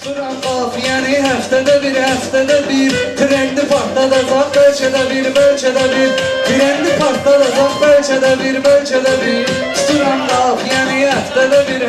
Tuturam qafiyəni həftədə bir trendi partladacaq bəlkədə bir trendi partladacaq bəlkədə bir Tuturam qafiyəni həftədə bir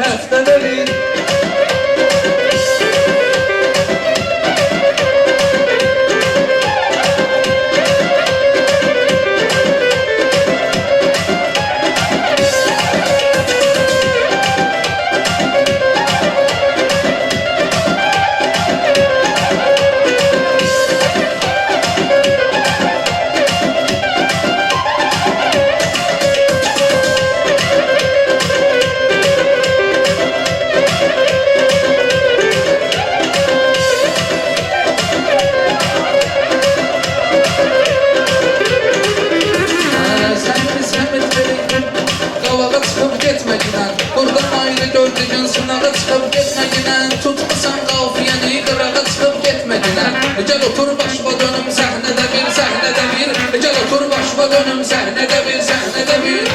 gördüğün sınağa çıxıb getməkdən Tutmasan qafiyəni qırağa çıxıb getməkdən Gəl otur başıma dönüm səhnədə bir Gəl otur başıma dönüm səhnədə bir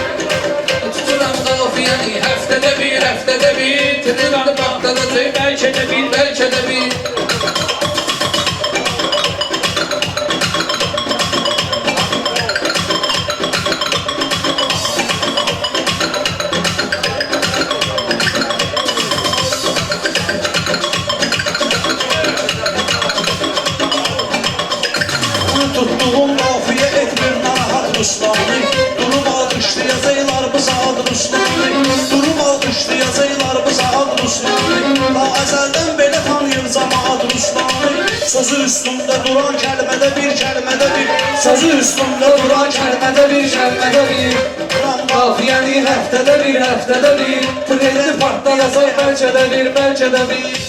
Tuturam qafiyəni həftədə bir Trendi partladacaq bəlkədə bir Tuttuğum qafiyə etmir narahat Ruslanı Durum alqışlayacaqlar bu saat Ruslanı Durum alqışlayacaqlar bu saat Ruslanı Ta əzəldən belə tanıyır camaat Ruslanı Sözü üstündə duran kəlmədə bir Sözü üstündə duran kəlmədə bir Qafiyəni həftədə bir trendi partladacaq bəlkədə bir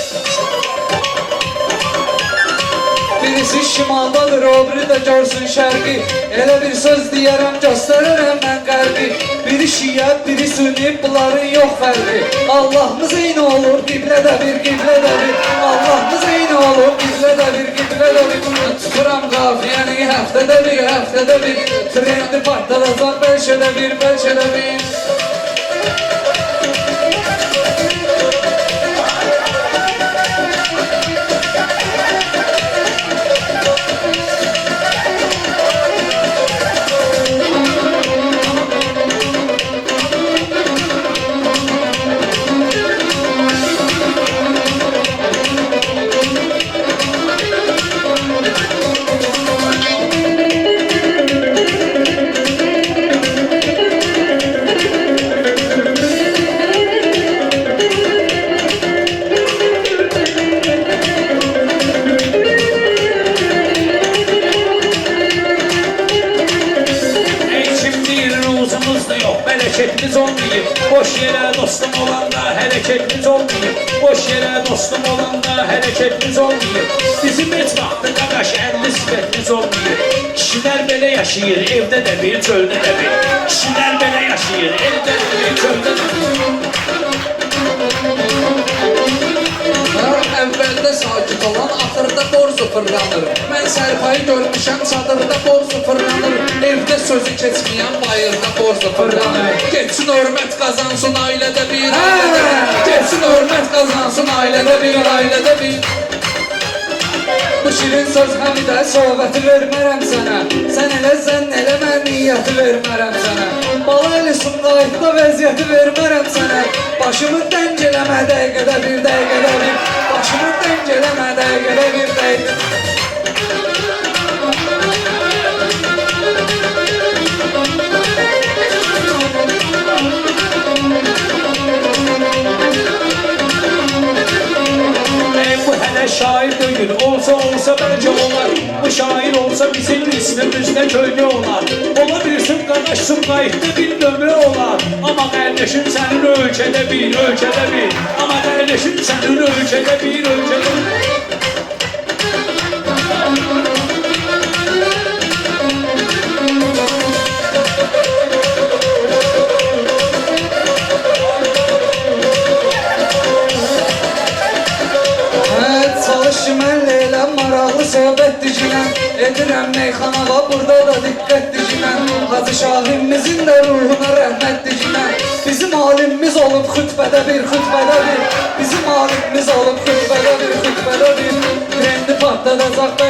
Birisi şimaldadır, o biri də görsün şərqi Elə bir söz deyərəm, göstərərəm mən qərbi Biri şiə, biri sünni, bunların yox fərqi Allahımız eyni olur, qiblədə bir Allahımız eyni olur, qiblədə bir Tuturam qafiyəni həftədə bir Trendi partladacaq bəlkədə bir Hərəkətimiz olmayıb, boş yerə dostum olanda hərəkətimiz olmayıb, boş yerə dostum olanda hərəkətimiz olmayıb. Bizim heç vaxtı qaqaş əlli sifətimiz olmayıb. Kişilər belə yaşayır, evdə də bir, çöldə də bir. Kişilər belə yaşayır, evdə də bir, çöldə də bir. Əvvəldə sakit olan axırda borcu fırlanır Mən sərfayı görmüşəm çadırda borcu fırlanır Evdə sözü keçməyən bayırda borcu fırlanır Geçsin hörmət qazansın ailədə bir Geçsin hörmət qazansın ailədə bir Bu şirin söz həmidə söhbəti vermərəm sənə Sən elə zənn eləmə niyyəti vermərəm sənə Bala elə sumqayıqda vəziyyəti vermərəm sənə Başımı dəng eləmə dəqiqədə bir Başımı dəng eləmə dəqiqədə bir Bu hələ şair deyil, olsa bəlkə olar Bu şair olsa bizim ismimizdə köylü olar Ola bilsin qadaş sumqayıqda bir nömrə olar Amma qardeşin sənin ölkədə bir Amma qardeşin sənin ölkədə bir söhbət dicilən Edirəm meyxanağa, burada da diqqət dicilən Hacı Şahimizin də ruhuna rəhmət dicilən Bizim alimimiz olub xütbədə bir Bizim alimimiz olub xütbədə bir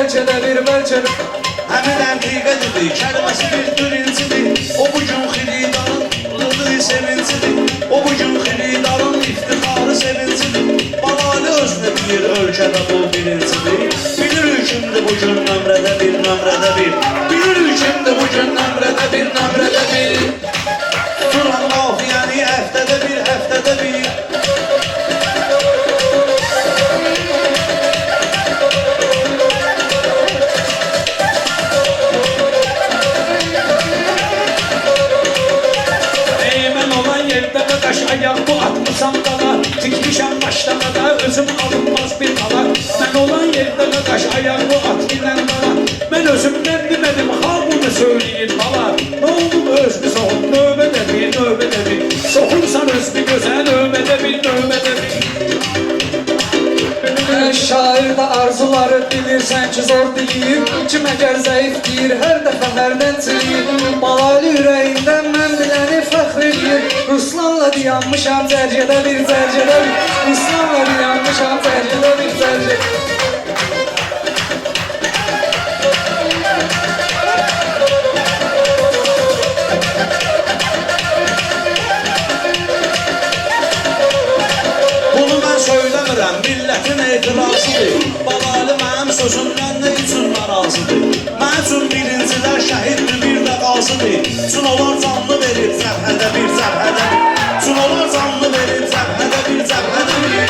bəlkə də bir, bəlkə də Həmin əntiqədir, kəlməsi bir türincidir. O bugün xilidarın ılığı sevincidir. O bugün xilidarın iftixarı sevincidir. Balali özünü bilir, ölkədə bu birincidir. Bilir kimdir bugün nömrədə bir, nömrədə bir. Bilir kimdir bugün nömrədə bir, nömrədə bir. Turan qafiyəni həftədə bir, həftədə bir. Ayaq bu atmışam dala, tikmişəm başlamada, özüm alınmaz bir dala. Mən olan yerdə qaqaş, ayaq bu at bilən dala. Mən özümdən demədim, xal bunu söyləyir bala. Nə olub özünü soğun, növbədə bir, növbədə bir. Soxursan özünü gözə, növbədə bir, növbədə bir. Şair da arzuları bilirsən ki zor deyir. Kim əgər zəif deyir, hər dəfə hərdən çilir. Balali ürəyindən mən biləni fəxr edir. Ruslanla dayanmışam cərgədə bir, cərgədə bir. Ruslanla dayanmışam cərgədə bir, cərgədə bir. Bunu mən söyləmirəm, millətin etirazıdır. Balali mənim sözümdən nə üçün narazıdır? Mən üçün birincilər şəhiddir, bir də qazıdır. Çün onlar canlı verib cəbhədə bir, cəbhədə bir. Çün onlar canlı verib cəbhədə bir, cəbhədə bir.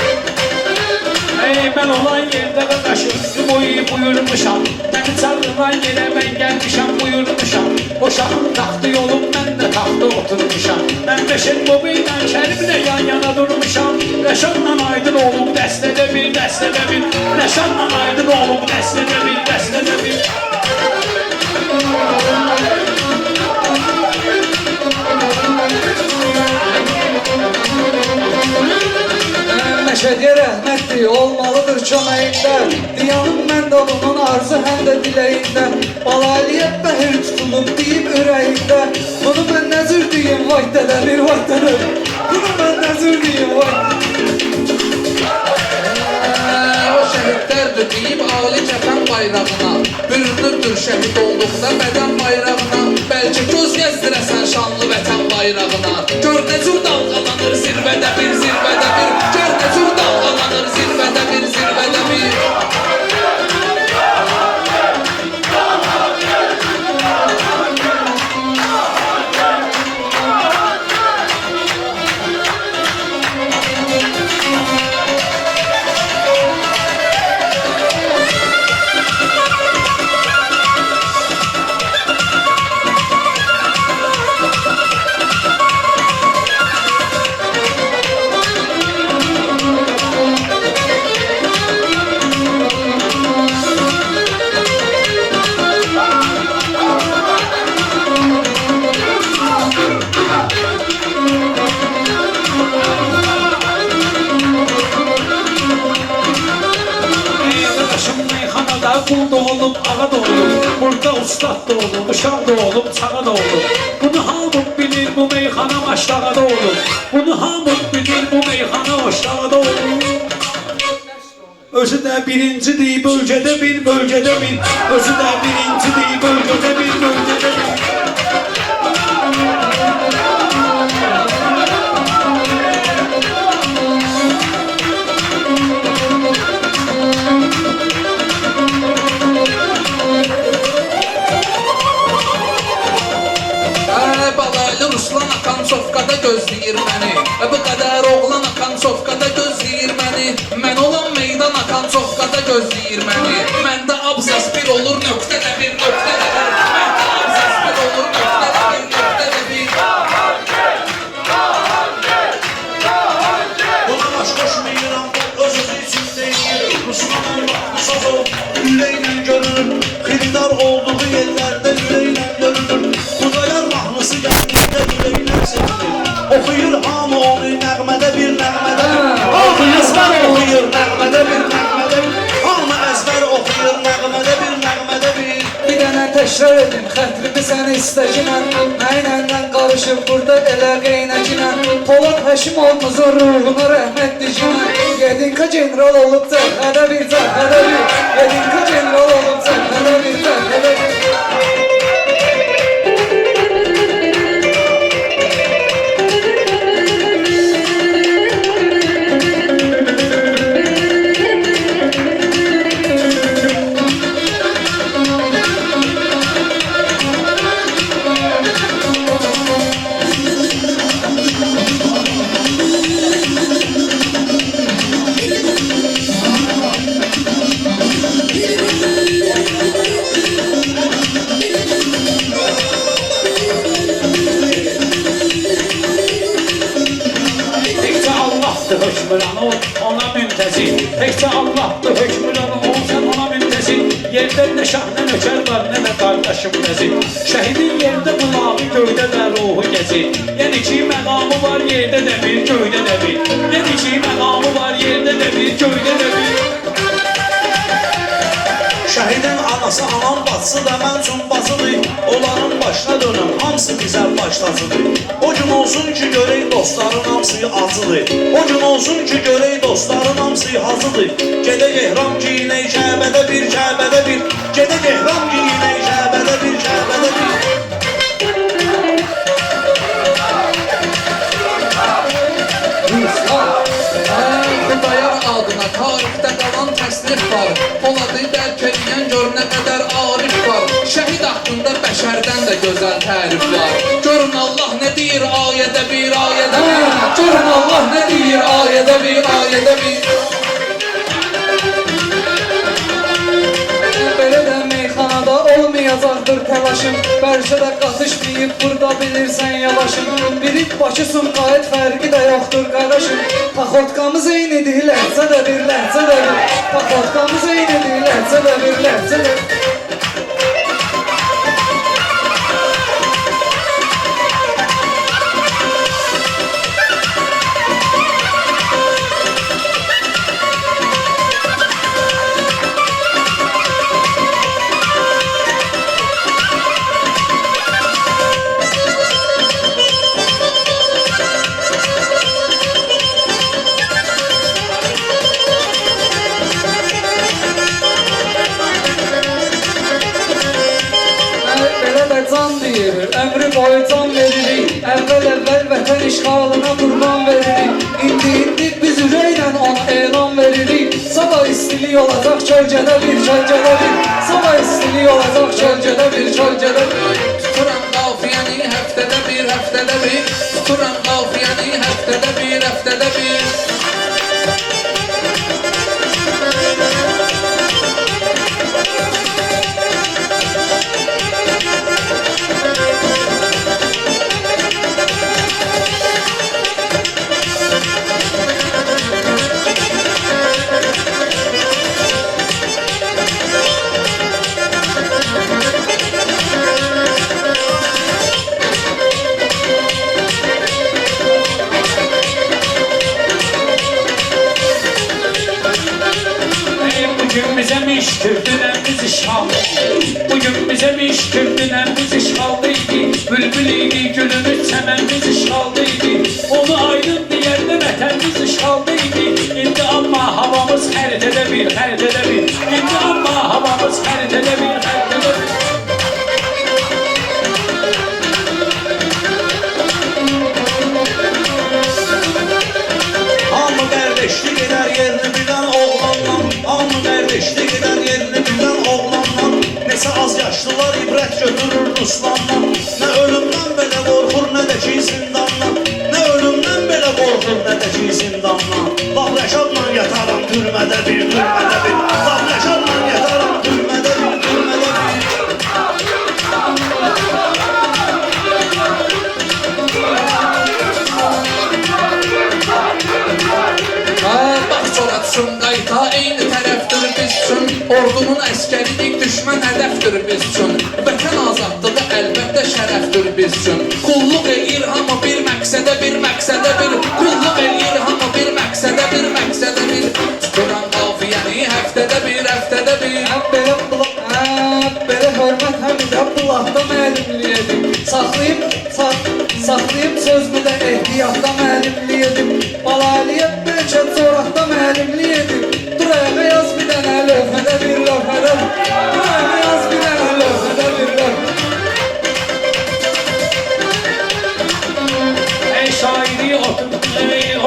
Mən olan yerdə qaqaş, özüm oyu buyurmuşam. Məni çağırılan yerə mən gəlmişəm, buyurmuşam. O şahın taxtı yolum, mən də taxtda oturmuşam. Mən Beşir Bobu ilə Kərimlə yan yana durmuşam. Rəşadla aydın olub dəstədə bir, dəstədə bir. Rəşadla aydın olub dəstədə bir, dəstədə bir. Məşədiyə rəhmətli olmalıdır köməyində. Diyanım mən də onun arzu həm də diləyində. Balaliyə bəhir tutulub deyib ürəyində. Bunu mən nəzür deyim, vay dədə bir, vay dədə bir. Bunu mən nəzür deyim, vay. O şəhidlərdir deyib ali kəfən bayrağına. Bürünürdür şəhid olduqda bədən bayrağına. Bəlkə göz gəzdirəsən şanlı vətən bayrağına. Gör nə cür dalğalanır zirvədə bir, zirvədə bir. Gör nə cür dalğalanır zirvədə bir, zirvədə bir. Qul da olub, ağa da olub, burada ustad da olub, uşaq da olub, çağa da olub. Bunu hamı bilir, bu meyxana maşlağa da olub. Bunu hamı bilir, bu meyxana maşlağa da olub. Özü də birincidir, bölgədə bir, bölgədə bir. Özü də birincidir, bölgədə bir, bölgədə bir. Ruslan akan sofkada gözləyir məni. Bu qədər oğlan akan sofkada gözləyir məni. Mən olan meydan akan sofkada gözləyir məni. Məndə abzas bir olur, nöqtədə bir, nöqtədə bir. Məndə abzas bir olur, nöqtədə bir, nöqtədə bir. Buna baş qoşmayıram, özü üçün deyir. Ruslanın vaxtı sazı ürəklə görünür. Xilidar olduğu yerlərdə ürəklə görünür. Xudayar mahnısı gəldikdə ürəklə sevinir. Oxuyur hamı onu nəğmədə bir, nəğmədə bir. Hamı əzbər oxuyur nəğmədə bir, nəğmədə bir. Hamı əzbər oxuyur nəğmədə bir, nəğmədə bir. Bir dənə təkrar edin, xətrimi səni istəkinə. Nəynənlə qarışıb burada elə qeynəkinə. Polad Həşimovumuzun ruhuna rəhmət dikinə. Yedinka general olub cəbhədə bir, cəbhədə bir. Yedinka general olub cəbhədə bir. Taxtı hökmüran olsan ona müntəzir. Yerdə nə şah nə nökər var, nə də qardaşım nəzir. Şəhidin yerində qulağı, göydə də ruhu gəzir. Yəni ki məqamı var, yerdə də bir, göydə də bir. Yəni ki məqamı var, yerdə də bir, göydə də bir. Şəhidin anası, anam bacısı da mən üçün bacıdır. Onların başına dönüm, hamısı bizə başlasıdır. O gün olsun ki, görək dostların hamısı acıdır. O gün olsun ki, görək dostların hamısı hazıdır. Gedək ehram giyinək, Kəbədə bir, Kəbədə bir. Gedək ehram giyinək, Kəbədə bir, Kəbədə bir. Xudayar adına tarixdə qalan təsnif var. Poladı dərk edən gör nə qədər arif var. Şəhid haqqında bəşərdən də gözəl tərif var. Görün Allah nə deyir ayədə bir, ayədə bir. Görün Allah nə deyir ayədə bir, ayədə bir. Belə də meyxanada olmayacaqdır təlaşım. Bəlkə də qatışmayıb burada bilirsən yavaşım. Bilib Bakı Sumqayıt fərqi də yoxdur qardaşım. Paxotkamız eynidir, ləhcə də bir, ləhcə də bir. Paxotkamız eynidir, ləhcə də bir, ləhcə də bir. Ömrü boyu can veririk. Əvvəl vətən işğalına qurban veririk. İndi biz ürəklə ona elan veririk. Sabah istilik olacaq kölgədə bir, kölgədə bir. Sabah istilik olacaq kölgədə bir, kölgədə bir. Tuturam qafiyəni həftədə bir, həftədə bir. Tuturam qafiyəni həftədə bir, həftədə bir. Bugün bize mi iştirdin biz işğaldaydı. Bugün bize mi iştirdin biz işğaldaydı. Bülbülüydü gülümüz çəmənimiz işğaldaydı. Onu aydın diyerdə vətənimiz işğaldaydı. İndi amma havamız xəritədə bir, xəritədə bir. İndi amma havamız xəritədə bir, xəritədə bir. Hamı qardeşlik edər yerini bilən oğlanla. Hamı qardeşlik edər yerini bilən oğlanla. Neçə az yaşlılar ibrət götürür Ruslanla. Nə ölümdən belə qorxur, nə də ki zindanla. Nə ölümdən belə qorxur, nə də ki zindanla. Laf Rəşadla yataram türmədə bir, türmədə bir. Laf Rəşadla yataram türmədə bir, türmədə bir. Bax çora Sumqayıta eyni tərəfdir biz üçün. Ordunun əskərilik düşmən hədəfdir biz üçün. Vətən azadlığı əlbəttə şərəfdir biz üçün. Qulluq eləyir hamı bir məqsədə, bir məqsədə bir. Qulluq eləyir hamı bir məqsədə, bir məqsədə bir. Tuturam qafiyəni həftədə bir, həftədə bir. Belə hörmət həmidə bulaqda müəllimlik edib. Saxlayıb sözümü də ehtiyatda müəllimlik edib. Balaliyət bəlkə coraqda müəllimlik edib. Dur ayağa yaz bir dənə lövhədə bir, lövhədə bir. Dur ayağa yaz bir dənə lövhədə bir, lövhədə bir. Ey şairi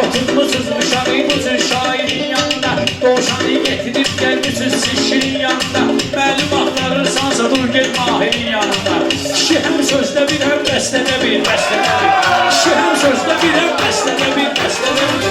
oturmuşsuz müşavi bucun şairin yanında. Doğuşanı getirip gelmişsiniz şişirin yanında. Məlum axtarırsansa dur gel mahirin yanında. Kişi həm sözdə bir, həm bəstədə bir, bəstədə bir. Kişi həm sözdə bir, həm bəstədə bir, bəstədə bir.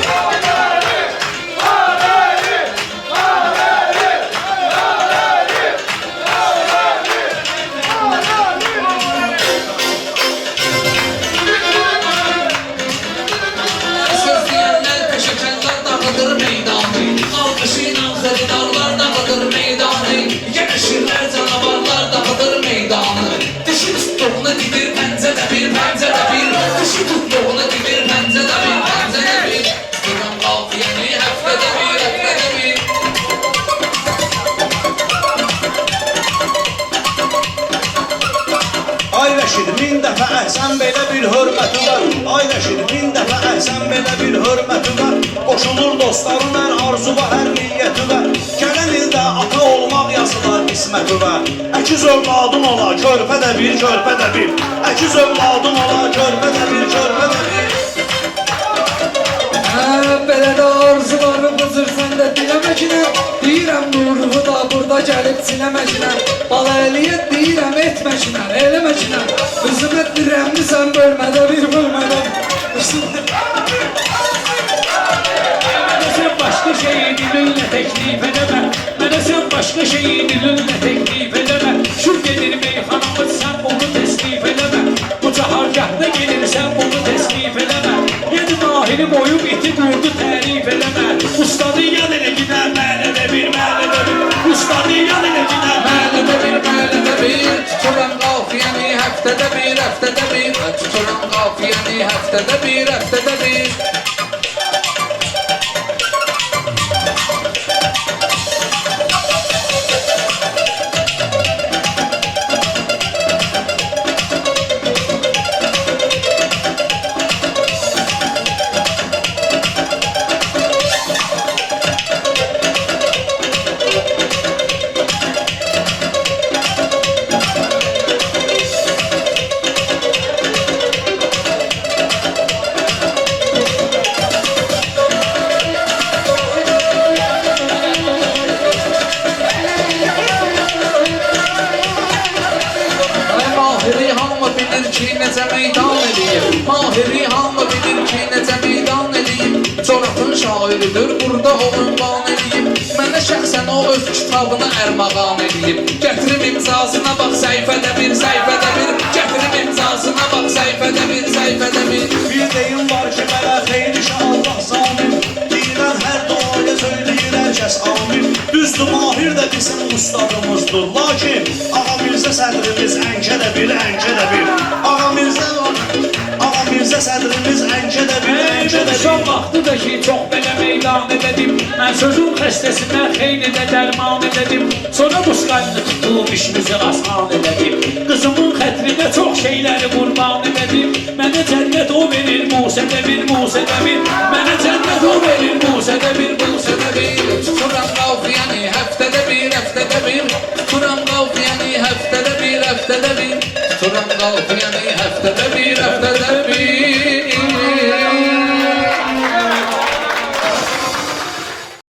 Söz deyənlər peşəkərlər dağıdır meydanı. Alqışı ilə xəridarlar dağıdır meydanı Yemişirlər canavarlar dağıdır meydanı Dişi tutduğunu didir pəncədə bir Dişi tutduğunu didir pəncədə bir Tuturam qafiyəni həftədə bir Ay Rəşid, 1000 dəfə əhsən belə bir hörməti var Ay Rəşid, 1000 dəfə əhsən belə bir hörməti var Qoşulur dostların hər arzu və hər niyyəti var Gələn ildə ata olmaq yazılar qisməti var Əkiz övladın ola, körpə də bir Əkiz övladın ola, körpə də bir Belə də arzuları bızırsan da diləməkinə Deyirəm nurluğu da burada gəlib siləməkinə Bala əliyyət deyirəm etməkinə, eləməkinə Qızım etdirəmli sən bölmədə bir bölmədə Mənə sən başqa şeyi dilinlə təklif edəmə Mənə sən başqa şeyi dilinlə təklif edəmə Şur gedir meyxanamız sən bunu təslif edəmə Bu cahargahda gelirsən bunu təslif edəmə Yedi nahili boyub iti qurdu tərif edəmə Ustadı yad elə günə məhlədə bir Ustadı yad elə günə Məhlədə bir Tuturam qafiyəni həftədə bir Tuturam qafiyəni həftədə bir Mahiri hamı bilir ki necə meydan eləyib Mahiri hamı bilir ki necə meydan eləyib Coratın şairidir burada o ünvan eləyib Mənə şəxsən o öz kitabına ərmağan eləyib Gətirim imzasına bax səhifədə bir Gətirim imzasına bax səhifədə bir Bir deyim var ki, mənə xeyrişə Allah zamin Deyilən hər duaya söyləyir hər kəs amin Düzdür, Mahir də bizim ustadımızdır Lakin Ağa Mirzə sədrimiz əncə də bir Ağa Mirzə sədrimiz əncə də bir Son vaxtıdır ki, çox belə meydan ededim Mən sözün xəstəsindən xeyli də dərman ededim Sonra busqalını tutduğum işimizi asan ededim Qızımın xətrinə çox şeyləri qurban ededim Mənə cənnət o verir Musədə bir Mənə cənnət o verir Musədə bir Tuturam qafiyəni həftədə bir Tuturam qafiyəni həftədə bir Tuturam qafiyəni